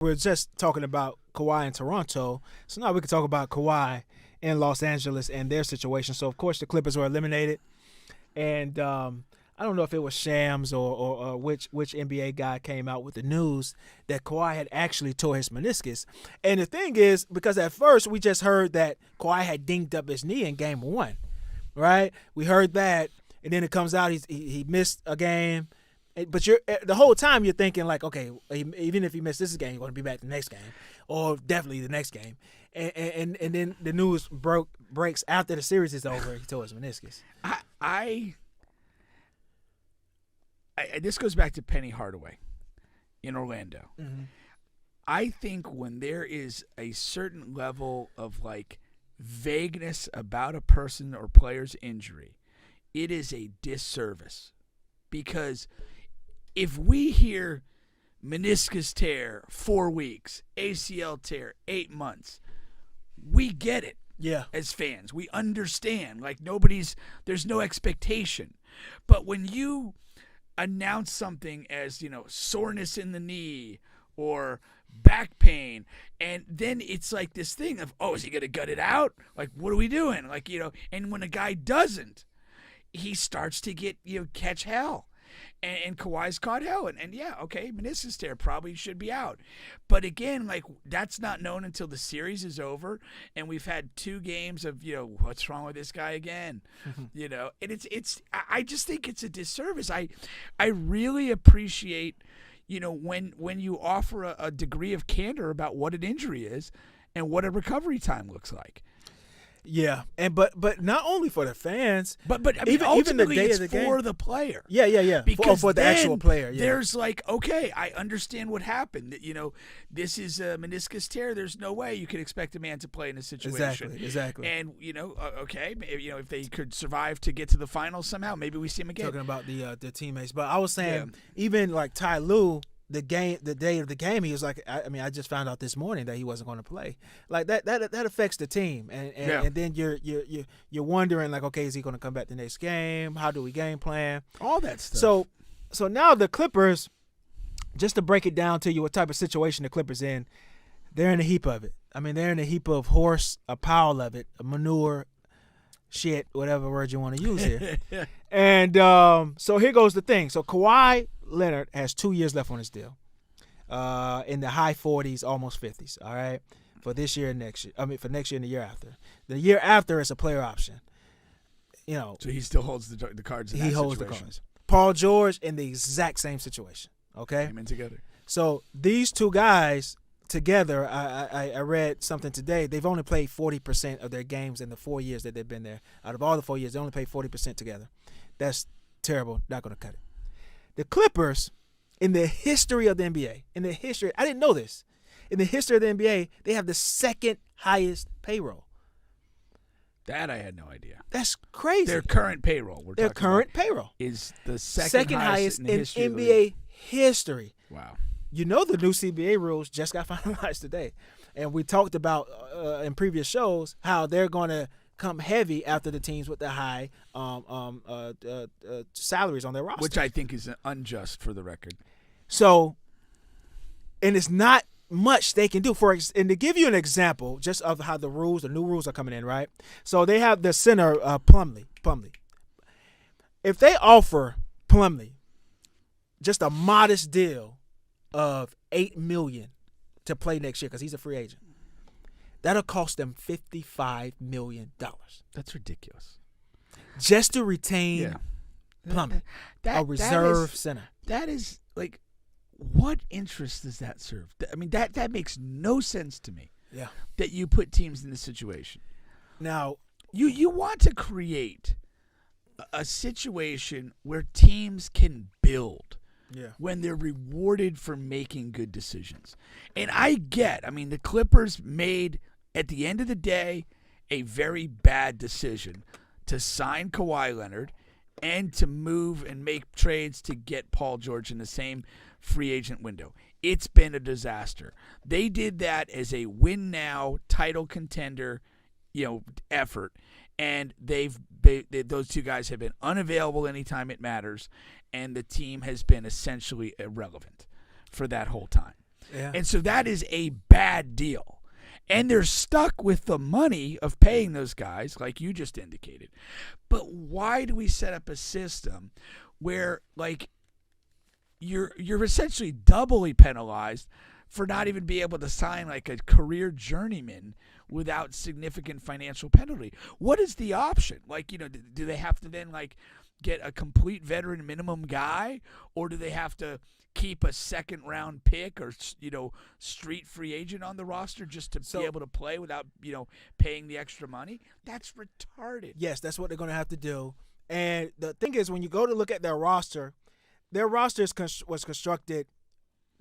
We're just talking about Kawhi in Toronto, so now we can talk about Kawhi in Los Angeles and their situation. So, of course, the Clippers were eliminated, and I don't know if it was Shams or which NBA guy came out with the news that Kawhi had actually tore his meniscus. And the thing is, because at first we just heard that Kawhi had dinged up his knee in Game 1, right? We heard that, and then it comes out he missed a game. But the whole time you're thinking like, okay, even if he missed this game, he's going to be back the next game, or definitely the next game. And then the news breaks after the series is over. He tore his meniscus. I this goes back to Penny Hardaway in Orlando. Mm-hmm. I think when there is a certain level of like vagueness about a person or player's injury, it is a disservice, because if we hear meniscus tear 4 weeks, ACL tear 8 months, we get it. Yeah. As fans, we understand. Like there's no expectation. But when you announce something as, soreness in the knee or back pain, and then it's like this thing of, oh, is he going to gut it out? Like, what are we doing? Like, and when a guy doesn't, he starts to get, catch hell. And Kawhi's caught hell. And yeah, okay, meniscus tear probably should be out. But again, like, that's not known until the series is over. And we've had 2 games of, what's wrong with this guy again? And I just think it's a disservice. I really appreciate, when you offer a degree of candor about what an injury is and what a recovery time looks like. Yeah, and but not only for the fans, but I mean, even the day it's of the game for the player. Yeah. Because for the actual player. Yeah. There's like, okay, I understand what happened. This is a meniscus tear. There's no way you can expect a man to play in this situation. Exactly. And okay, if they could survive to get to the finals somehow, maybe we see him again. Talking about the teammates, but I was saying even like Ty Lue. The day of the game, he was like, I just found out this morning that he wasn't going to play. Like that affects the team, and then you're wondering like, okay, is he going to come back the next game? How do we game plan? All that stuff. So now the Clippers, just to break it down to you, what type of situation the Clippers in, they're in a heap of it. I mean, they're in a heap of a pile of it, a manure, shit, whatever word you want to use here. And so here goes the thing. So Kawhi Leonard has 2 years left on his deal, in the high 40s, almost 50s. All right, for this year and next year. For next year and the year after. The year after is a player option. So he still holds the cards. He holds the cards. Paul George in the exact same situation. Okay, came in together. So these 2 guys together, I read something today. They've only played 40% of their games in the 4 years that they've been there. Out of all the 4 years, they only played 40% together. That's terrible. Not going to cut it. The Clippers, in the history of the NBA, I didn't know this. In the history of the NBA, they have the second highest payroll. That I had no idea. That's crazy. Their current payroll. Their current payroll is the second highest in NBA history. Wow. The new CBA rules just got finalized today, and we talked about in previous shows how they're going to come heavy after the teams with the high salaries on their roster, which I think is unjust for the record. So, and it's not much they can do. And to give you an example, just of how the new rules are coming in, right? So they have the center Plumlee. If they offer Plumlee just a modest deal of $8 million to play next year, because he's a free agent, that'll cost them $55 million. That's ridiculous. Just to retain Plumlee, a reserve center. That is like, what interest does that serve? I mean, that makes no sense to me. Yeah. That you put teams in this situation. Now, you want to create a situation where teams can build. Yeah. When they're rewarded for making good decisions. And the Clippers made, at the end of the day, a very bad decision to sign Kawhi Leonard and to move and make trades to get Paul George in the same free agent window. It's been a disaster. They did that as a win now, title contender, effort. And those 2 guys have been unavailable anytime it matters, and the team has been essentially irrelevant for that whole time. Yeah. And so that is a bad deal. And they're stuck with the money of paying those guys, like you just indicated. But why do we set up a system where, like, you're essentially doubly penalized for not even being able to sign like a career journeyman without significant financial penalty? What is the option? Like, you know, do they have to then like get a complete veteran minimum guy, or do they have to keep a second round pick or, you know, street free agent on the roster just to be able to play without, you know, paying the extra money? That's retarded. Yes, that's what they're going to have to do. And the thing is, when you go to look at their roster was constructed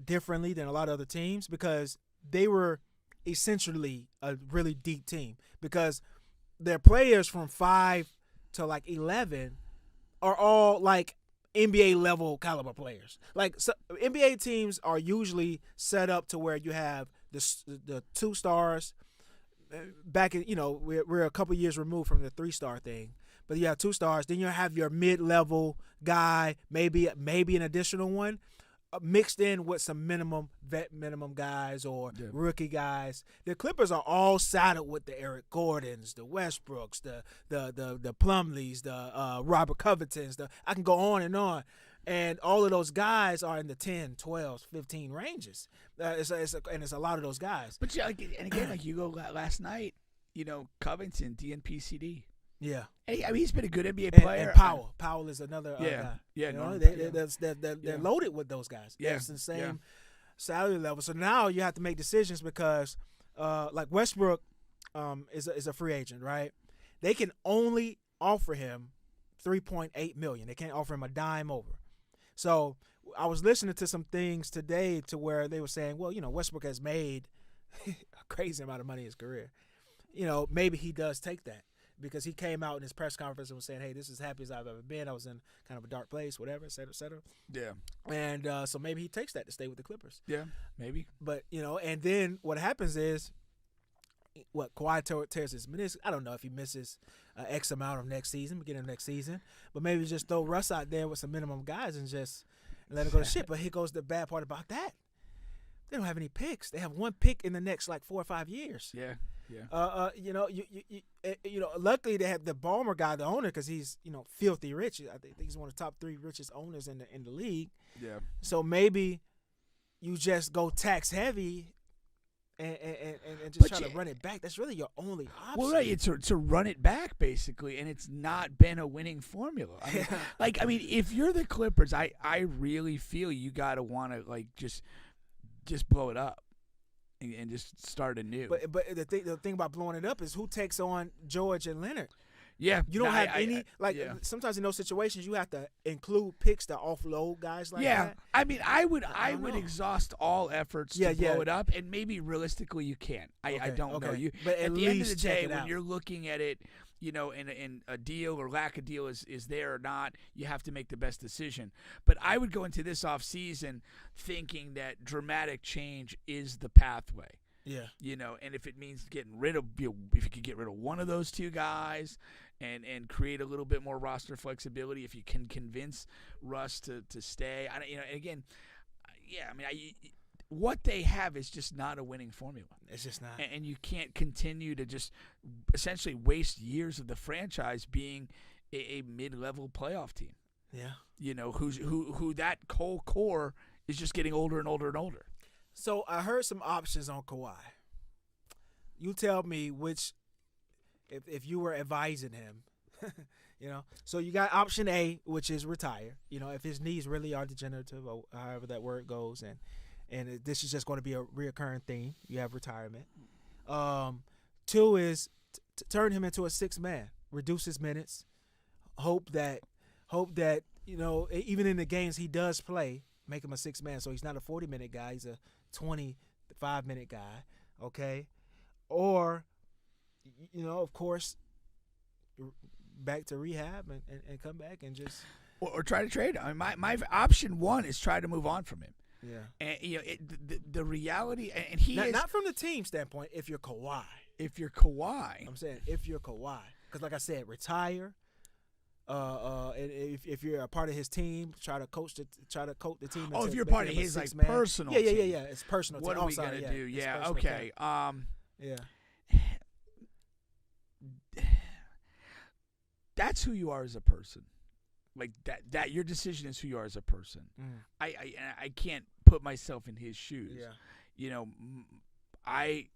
differently than a lot of other teams because they were essentially a really deep team because their players from 5 to like 11 are all like NBA level caliber players. Like, so NBA teams are usually set up to where you have the 2 stars. Back in, you know, we're a couple years removed from the 3-star thing, but you have 2 stars. Then you have your mid-level guy, maybe an additional one, mixed in with some minimum guys or rookie guys. The Clippers are all saddled with the Eric Gordons, the Westbrooks, the Plumlees, the Robert Covingtons. I can go on and on. And all of those guys are in the 10, 12, 15 ranges. It's a lot of those guys. But yeah, and again, like you go last night, you know, Covington, DNPCD. Yeah. And I mean, he's been a good NBA player. And Powell is another guy. Yeah, you know, no, they're loaded with those guys. Yeah. It's the same salary level. So now you have to make decisions because, like Westbrook, is a free agent, right? They can only offer him $3.8 million. They can't offer him a dime over. So I was listening to some things today to where they were saying, well, you know, Westbrook has made a crazy amount of money in his career. You know, maybe he does take that. Because he came out in his press conference and was saying, hey, this is as happy as I've ever been. I was in kind of a dark place, whatever, et cetera, et cetera. Yeah. And so maybe he takes that to stay with the Clippers. Yeah, maybe. But, you know, and then what happens is, Kawhi tears his meniscus. I don't know if he misses X amount of next season, beginning of next season. But maybe just throw Russ out there with some minimum guys and just let him go to shit. But here goes the bad part about that. They don't have any picks. They have 1 pick in the next, like, 4 or 5 years. Yeah. Yeah. You know, luckily they have the Ballmer guy, the owner, because he's, you know, filthy rich. I think he's one of the top 3 richest owners in the league. Yeah. So maybe you just go tax heavy and just try to run it back. That's really your only option. Well, right, it's to run it back basically, and it's not been a winning formula. I mean, if you're the Clippers, I really feel you gotta want to like just blow it up. And just start anew. But the thing about blowing it up is who takes on George and Leonard. Yeah, you don't have any. Sometimes in those situations you have to include picks to offload guys like that. Yeah, I mean, I would exhaust all efforts to blow it up, and maybe realistically you can't. I don't know. You, but at the end of the day, when you're looking at it, you know, and a deal or lack of deal is there or not, you have to make the best decision. But I would go into this offseason thinking that dramatic change is the pathway. Yeah. You know, and if it means getting rid of, if you could get rid of one of those 2 guys and create a little bit more roster flexibility, if you can convince Russ to stay. And again, I mean, what they have is just not a winning formula. It's just not. And you can't continue to just essentially waste years of the franchise being a mid-level playoff team. Yeah. You know, who that whole core is just getting older and older and older. So I heard some options on Kawhi. You tell me which, if you were advising him, you know. So you got option A, which is retire. You know, if his knees really are degenerative or however that word goes, and this is just going to be a reoccurring theme. You have retirement. 2 is turn him into a 6th man, reduce his minutes, hope that you know, even in the games he does play, make him a 6th man. So he's not a 40-minute guy; he's a 25-minute guy. Okay, or you know, of course, back to rehab and come back and just or try to trade him. I mean, my option 1 is try to move on from him. Yeah, and you know the reality, and he is not from the team standpoint. If you're Kawhi, I'm saying if you're Kawhi, because like I said, retire, And if you're a part of his team, try to coach the team. Oh, into if you're making part of him a his like six-man. personal Yeah. team. It's personal. What team. are Oh, we sorry, gonna do? It's Yeah, personal okay. team. Yeah. That's who you are as a person. Like that your decision is who you are as a person. I can't put myself in his shoes. Yeah. You know, I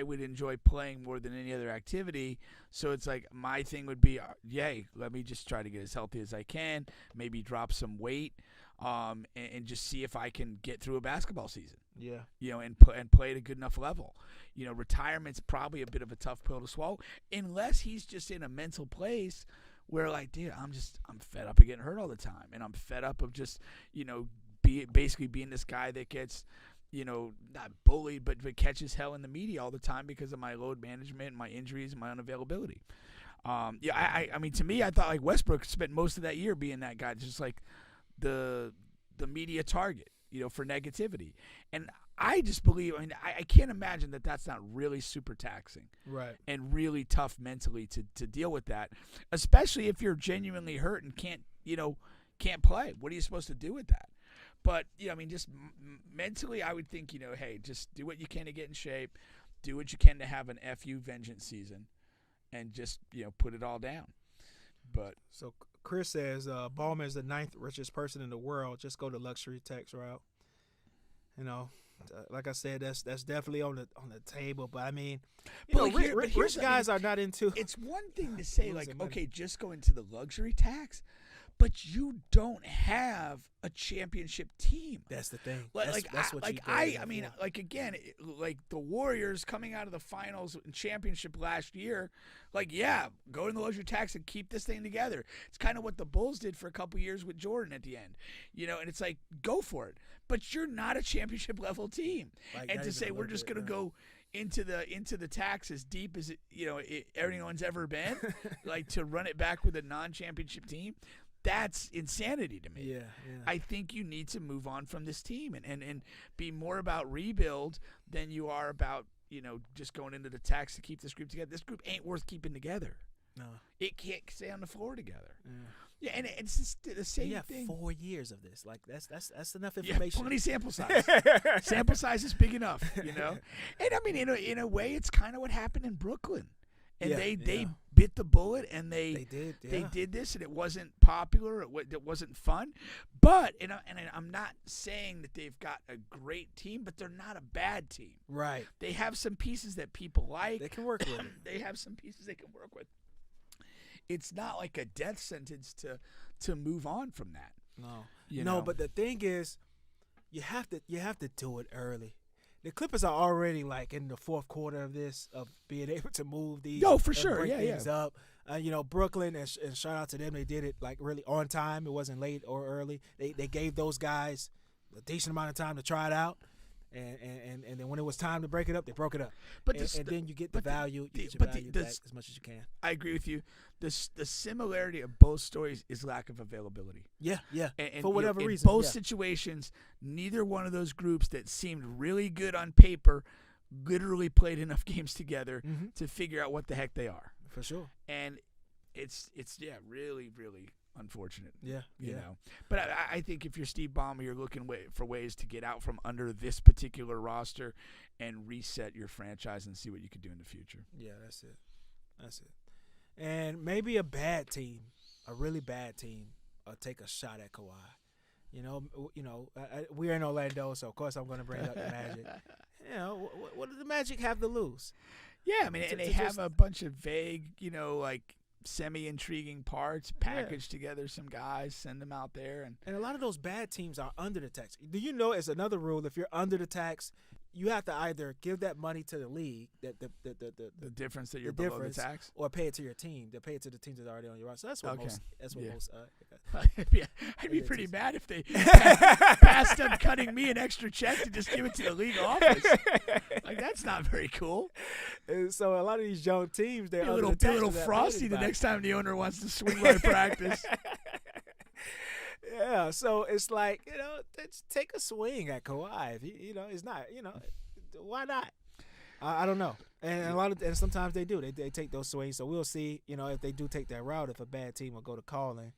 would enjoy playing more than any other activity. So it's like my thing would be, yay, let me just try to get as healthy as I can, maybe drop some weight, and just see if I can get through a basketball season. Yeah. And play at a good enough level. Retirement's probably a bit of a tough pill to swallow, unless he's just in a mental place where, like, dude, I'm fed up of getting hurt all the time, and I'm fed up of just, basically being this guy that gets, not bullied, but catches hell in the media all the time because of my load management, my injuries, and my unavailability. I mean, to me, I thought like Westbrook spent most of that year being that guy, just like the media target, for negativity. And I just believe, I can't imagine that that's not really super taxing. Right. And really tough mentally to deal with that, especially if you're genuinely hurt and can't play. What are you supposed to do with that? But, just mentally, I would think, hey, just do what you can to get in shape, do what you can to have an FU vengeance season, and just, put it all down. But so Chris says Ballmer is the 9th richest person in the world. Just go the luxury tax route. Like I said, that's definitely on the table. But I mean, rich guys are not into. It's one thing to say like, okay, just go into the luxury tax, but you don't have a championship team. That's the thing. That's what I mean, like again, like the Warriors coming out of the finals and championship last year, like go in the luxury tax and keep this thing together. It's kind of what the Bulls did for a couple years with Jordan at the end, and it's like go for it. But you're not a championship level team, and to say we're just gonna go into the tax as deep as everyone's ever been, like to run it back with a non-championship team. That's insanity to me. Yeah. I think you need to move on from this team and be more about rebuild than you are about, just going into the tax to keep this group together. This group ain't worth keeping together. No. It can't stay on the floor together. Yeah, and it's just the same thing. 4 years of this. Like that's enough information. Yeah, plenty sample size. Sample size is big enough, And I mean, in a way, it's kind of what happened in Brooklyn. And they bit the bullet, and they did this, and it wasn't popular. It wasn't fun. But and I'm not saying that they've got a great team, but they're not a bad team. Right. They have some pieces that people like. They can work with it. They have some pieces they can work with. It's not like a death sentence to move on from that. No. But the thing is, you have to do it early. The Clippers are already like in the fourth quarter of this, of being able to move these. No, for sure. Break things up. Brooklyn, and shout out to them. They did it like really on time. It wasn't late or early. They gave those guys a decent amount of time to try it out. And then when it was time to break it up, they broke it up. But then you get the value. You get your value back as much as you can. I agree with you. The similarity of both stories is lack of availability. Yeah. And for whatever reason. In both situations, neither one of those groups that seemed really good on paper literally played enough games together to figure out what the heck they are. For sure. And it's really, really unfortunate. Yeah. But I think if you're Steve Ballmer, you're looking for ways to get out from under this particular roster and reset your franchise and see what you can do in the future. Yeah, that's it. And maybe a bad team, a really bad team, take a shot at Kawhi. We're in Orlando, so of course I'm going to bring up the Magic. What do the Magic have to lose? Yeah, I mean, and they have a bunch of vague, like semi-intriguing parts, package together some guys, send them out there. And a lot of those bad teams are under the tax. Do you know, as another rule, if you're under the tax, you have to either give that money to the league, the difference that you're below the tax, or pay it to your team. To pay it to the teams that are already on your roster. So that's what most. I'd be pretty mad if they passed up cutting me an extra check to just give it to the league office. Like, that's not very cool. And so a lot of these young teams, they're a little frosty the next time the owner wants to swing by practice. Yeah, so it's like, let's take a swing at Kawhi. If it's not, why not? I don't know. And sometimes they do. They take those swings. So we'll see. If they do take that route, if a bad team will go to calling.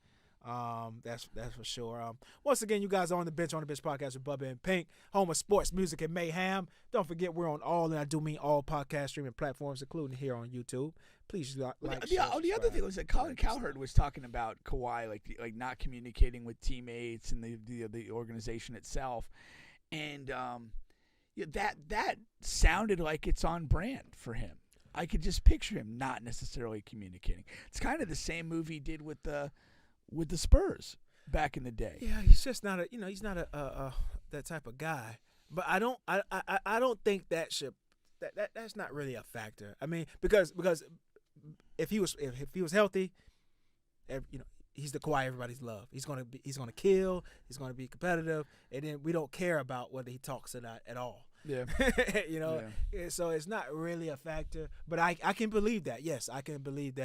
That's for sure. Once again, you guys are on the bench podcast with Bubba and Pink, home of sports, music, and mayhem. Don't forget we're on all, and I do mean all podcast streaming platforms, including here on YouTube. Please like. The other thing was that Colin Cowherd was talking about Kawhi, like not communicating with teammates and the organization itself, and that sounded like it's on brand for him. I could just picture him not necessarily communicating. It's kind of the same move he did with the Spurs back in the day. Yeah, he's just not he's not a that type of guy. But I don't think that's not really a factor. I mean, because if he was healthy, he's the Kawhi everybody's love. He's gonna kill. He's gonna be competitive, and then we don't care about whether he talks or not at all. Yeah. So it's not really a factor. But I can believe that. Yes, I can believe that.